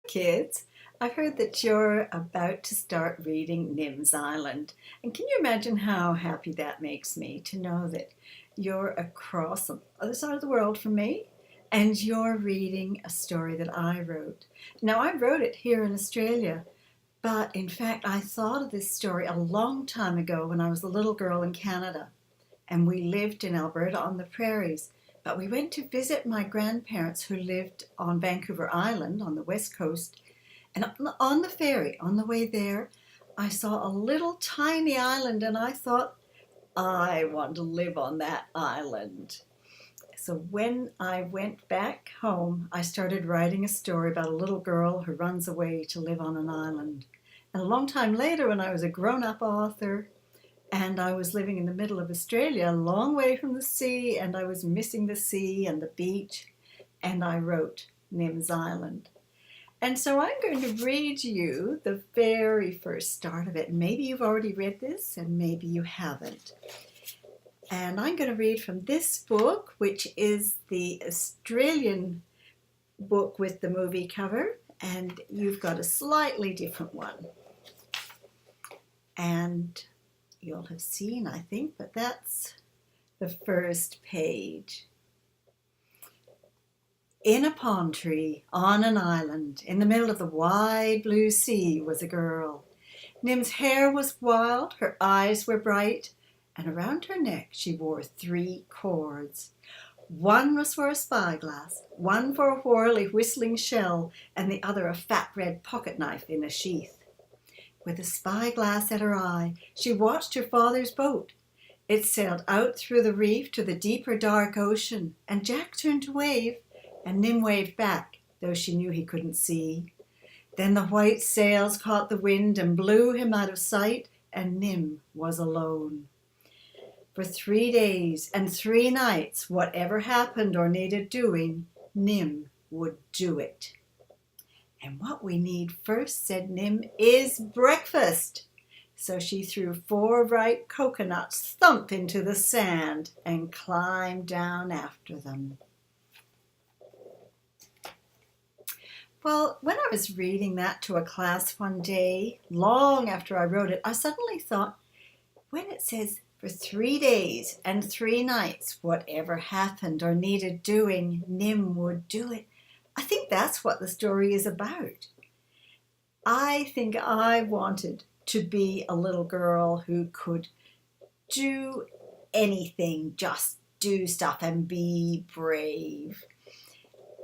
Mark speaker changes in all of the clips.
Speaker 1: Kids, I've heard that you're about to start reading Nim's Island. And can you imagine how happy that makes me to know that you're across the other side of the world from me and you're reading a story that I wrote. Now, I wrote it here in Australia, but in fact, I thought of this story a long time ago when I was a little girl in Canada and we lived in Alberta on the prairies. But we went to visit my grandparents who lived on Vancouver Island on the west coast. And on the ferry, on the way there, I saw a little tiny island and I thought, I want to live on that island. So when I went back home, I started writing a story about a little girl who runs away to live on an island. And a long time later, when I was a grown-up author, and I was living in the middle of Australia, a long way from the sea, and I was missing the sea and the beach, and I wrote Nim's Island. And so I'm going to read you the very first start of it. Maybe you've already read this, and maybe you haven't. And I'm going to read from this book, which is the Australian book with the movie cover, and you've got a slightly different one. And you'll have seen, I think, but that's the first page. In a palm tree on an island in the middle of the wide blue sea was a girl. Nim's hair was wild, her eyes were bright, and around her neck she wore 3 cords. One was for a spyglass, one for a whirly whistling shell, and the other a fat red pocket knife in a sheath. With a spyglass at her eye, she watched her father's boat. It sailed out through the reef to the deeper dark ocean, and Jack turned to wave, and Nim waved back, though she knew he couldn't see. Then the white sails caught the wind and blew him out of sight, and Nim was alone. For 3 days and 3 nights, whatever happened or needed doing, Nim would do it. And what we need first, said Nim, is breakfast. So she threw 4 ripe coconuts thump into the sand and climbed down after them. Well, when I was reading that to a class one day, long after I wrote it, I suddenly thought, when it says for 3 days and 3 nights, whatever happened or needed doing, Nim would do it. I think that's what the story is about. I think I wanted to be a little girl who could do anything, just do stuff and be brave.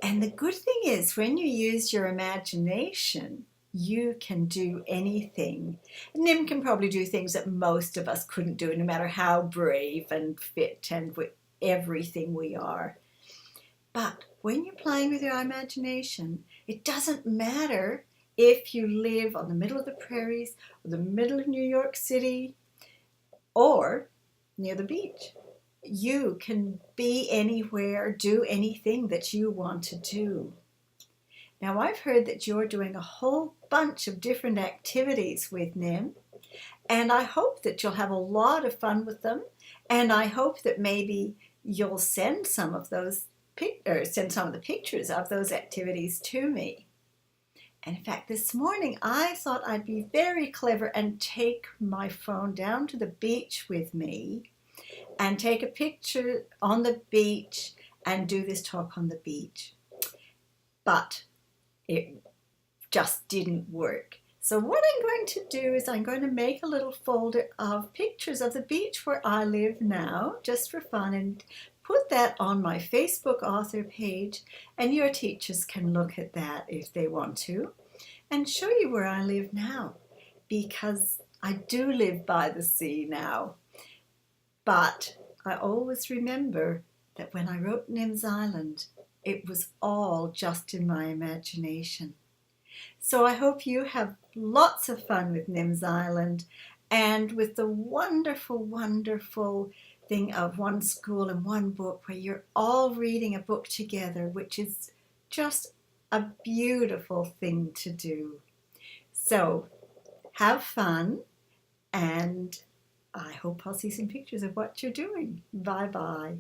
Speaker 1: And the good thing is, when you use your imagination, you can do anything. Nim can probably do things that most of us couldn't do, no matter how brave and fit and with everything we are. But when you're playing with your imagination, it doesn't matter if you live on the middle of the prairies or the middle of New York City or near the beach. You can be anywhere, do anything that you want to do. Now, I've heard that you're doing a whole bunch of different activities with Nim, and I hope that you'll have a lot of fun with them, and I hope that maybe you'll send some of the pictures of those activities to me. And in fact, this morning I thought I'd be very clever and take my phone down to the beach with me and take a picture on the beach and do this talk on the beach. But it just didn't work. So what I'm going to do is I'm going to make a little folder of pictures of the beach where I live now, just for fun, and put that on my Facebook author page, and your teachers can look at that if they want to, and show you where I live now, because I do live by the sea now. But I always remember that when I wrote Nim's Island, it was all just in my imagination. So I hope you have lots of fun with Nim's Island and with the wonderful, wonderful thing of one school and one book where you're all reading a book together, which is just a beautiful thing to do. So have fun, and I hope I'll see some pictures of what you're doing. Bye-bye.